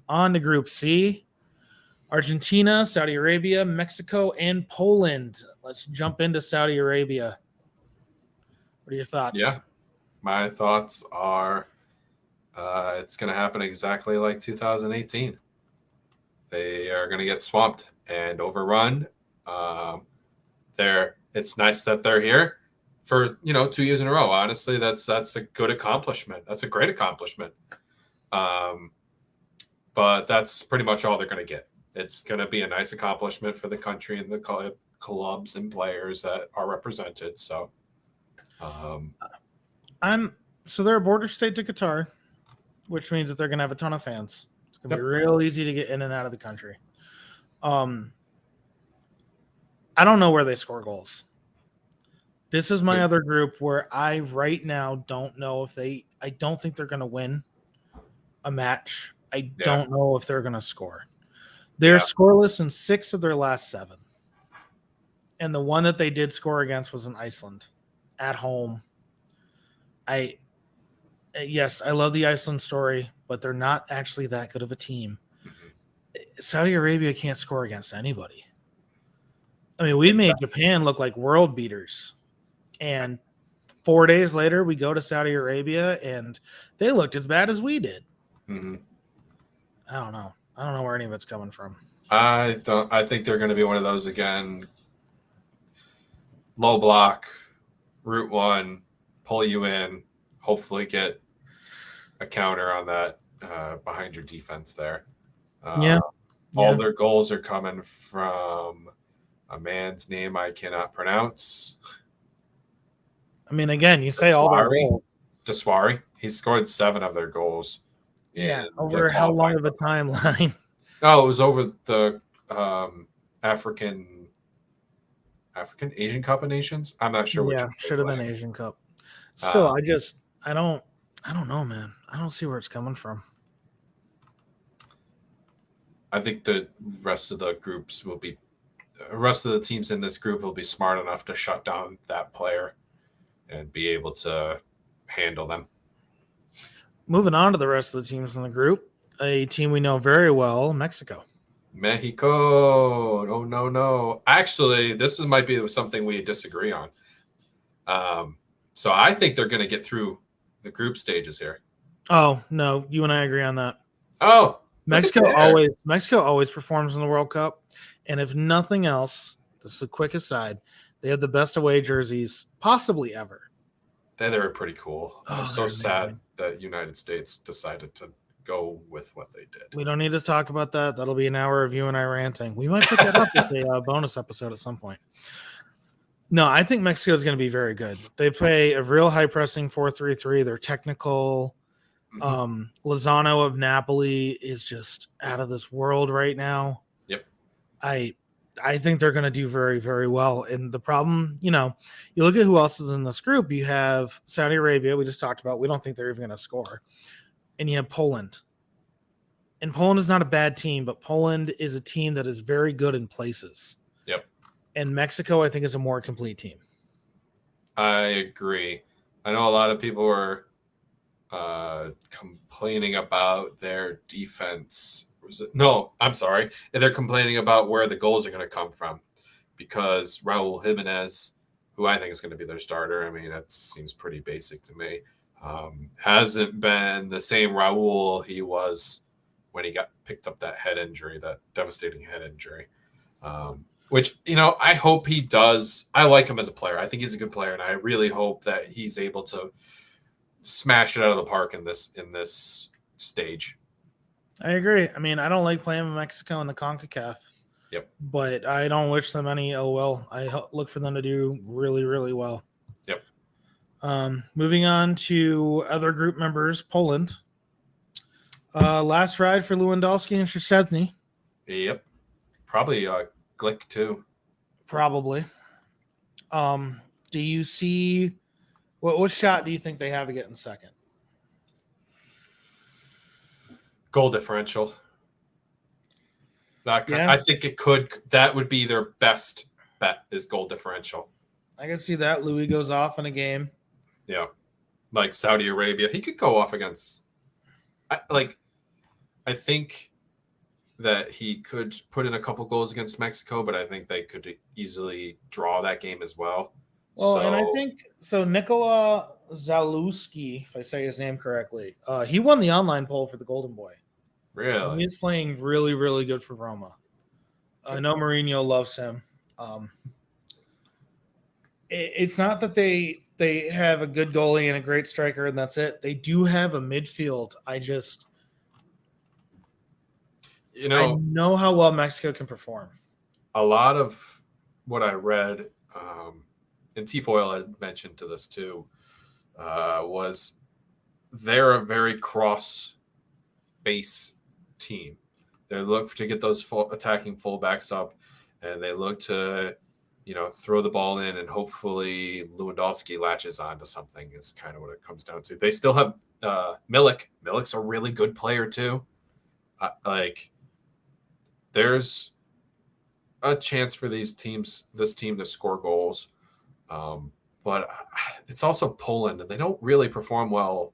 On to Group C. Argentina, Saudi Arabia, Mexico, and Poland. Let's jump into Saudi Arabia. What are your thoughts? Yeah, my thoughts are it's going to happen exactly like 2018. They are going to get swamped and overrun. Um, it's nice that they're here for 2 years in a row. Honestly, that's a good accomplishment. That's a great accomplishment. But that's pretty much all they're going to get. It's going to be a nice accomplishment for the country and the clubs and players that are represented. So, so they're a border state to Qatar, which means that they're going to have a ton of fans. It's going to be real easy to get in and out of the country. I don't know where they score goals. This is my other group where I right now don't know if I don't think they're going to win a match. I don't know if they're going to score. They're scoreless in 6 of their last 7. And the one that they did score against was in Iceland at home. Yes, I love the Iceland story, but they're not actually that good of a team. Saudi Arabia can't score against anybody. I mean, we made Japan look like world beaters. And 4 days later, we go to Saudi Arabia, and they looked as bad as we did. Mm-hmm. I don't know. I don't know where any of it's coming from. I think they're going to be one of those again. Low block, route one, pull you in, hopefully get a counter on that behind your defense there. All their goals are coming from a man's name I cannot pronounce. I mean, again, you say all their goals. Deswari. He scored 7 of their goals. Yeah, over how long of a timeline? Oh, it was over the Asian Cup of Nations. I'm not sure which. Yeah, should have been Asian Cup. Still, I don't know, man. I don't see where it's coming from. I think the rest of the teams in this group will be smart enough to shut down that player and be able to handle them. Moving on to the rest of the teams in the group, a team we know very well, Mexico. Mexico. No. Actually, this might be something we disagree on. So I think they're going to get through the group stages here. Oh, no. You and I agree on that. Oh. Mexico always performs in the World Cup. And if nothing else, this is a quick aside, they have the best away jerseys possibly ever. They were pretty cool. I'm so sad that United States decided to go with what they did. We don't need to talk about that. That'll be an hour of you and I ranting. We might put that up as a bonus episode at some point. No, I think Mexico is going to be very good. They play a real high pressing 4-3-3. They're technical. Lozano of Napoli is just out of this world right now. Yep. I think they're going to do very, very well. And the problem, you look at who else is in this group. You have Saudi Arabia, we just talked about. We don't think they're even going to score. And you have Poland. And Poland is not a bad team, but Poland is a team that is very good in places. Yep. And Mexico, I think, is a more complete team. I agree. I know a lot of people were complaining about their defense. No, I'm sorry. They're complaining about where the goals are going to come from because Raul Jimenez, who I think is going to be their starter, I mean, that seems pretty basic to me, hasn't been the same Raul he was when he got picked up that devastating head injury, which, I hope he does. I like him as a player. I think he's a good player, and I really hope that he's able to smash it out of the park in this stage. I agree. I mean, I don't like playing Mexico in the CONCACAF. Yep. But I don't wish them any ill will. I look for them to do really, really well. Yep. Moving on to other group members, Poland. Last ride for Lewandowski and Szczesny. Yep. Probably Glick too. Probably. Do you see what shot do you think they have to get in second? Goal differential. I think it could. That would be their best bet is goal differential. I can see that. Louis goes off in a game. Yeah. Like Saudi Arabia. He could go off against. I think that he could put in a couple goals against Mexico, but I think they could easily draw that game as well. Well, and I So think so. Nikola Zalewski, if I say his name correctly, he won the online poll for the Golden Boy. really, He's playing really, really good for Roma. I know Mourinho loves him. It's not that they have a good goalie and a great striker, and that's it. They do have a midfield. I know how well Mexico can perform. a lot of what I read, and T-Foil had mentioned to this too, was they're a very cross base team. They look to get those attacking fullbacks up, and they look to, throw the ball in, and hopefully Lewandowski latches on to something is kind of what it comes down to. They still have Milik. Milik's a really good player too. There's a chance for this team to score goals. But it's also Poland, and they don't really perform well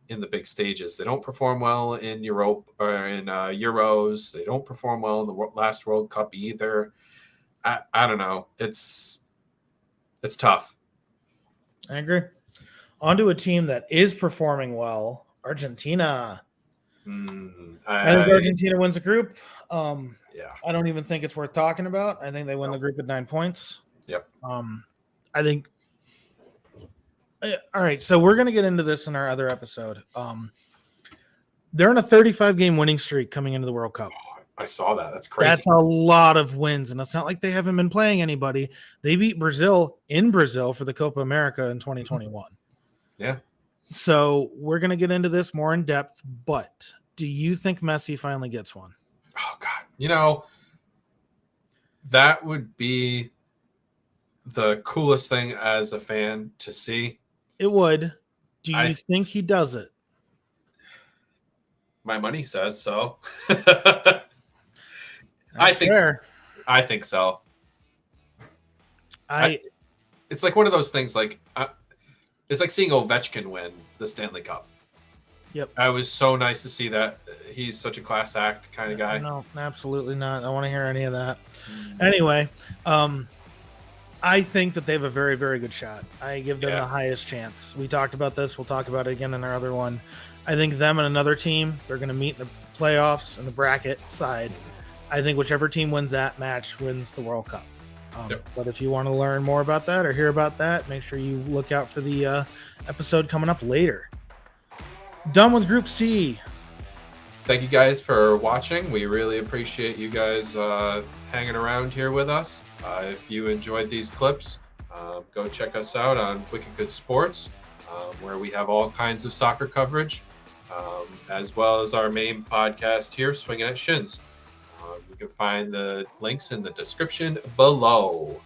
in the big stages. They don't perform well in Europe or in Euros. They don't perform well in the last World Cup either. I don't know. It's tough. I agree. On to a team that is performing well, Argentina. I think Argentina wins the group. Yeah. I don't even think it's worth talking about. I think they win the group with 9 points. Yep. I think. All right, so we're going to get into this in our other episode. They're in a 35-game winning streak coming into the World Cup. I saw that. That's crazy. That's a lot of wins, and it's not like they haven't been playing anybody. They beat Brazil in Brazil for the Copa America in 2021. Yeah. So we're going to get into this more in depth, but do you think Messi finally gets one? Oh, God. That would be the coolest thing as a fan to see. It would. Do you think he does it? My money says so. Fair. I think so. It's like one of those things. It's like seeing Ovechkin win the Stanley Cup. Yep. It was so nice to see that. He's such a class act kind of guy. No, absolutely not. I don't want to hear any of that. Anyway, I think that they have a very, very good shot. I give them the highest chance. We talked about this. We'll talk about it again in our other one. I think them and another team, they're going to meet in the playoffs in the bracket side. I think whichever team wins that match wins the World Cup. But if you want to learn more about that or hear about that, make sure you look out for the episode coming up later. Done with Group C. Thank you guys for watching. We really appreciate you guys hanging around here with us. If you enjoyed these clips, go check us out on Wicked Good Sports, where we have all kinds of soccer coverage, as well as our main podcast here, Swingin at Shins. You can find the links in the description below.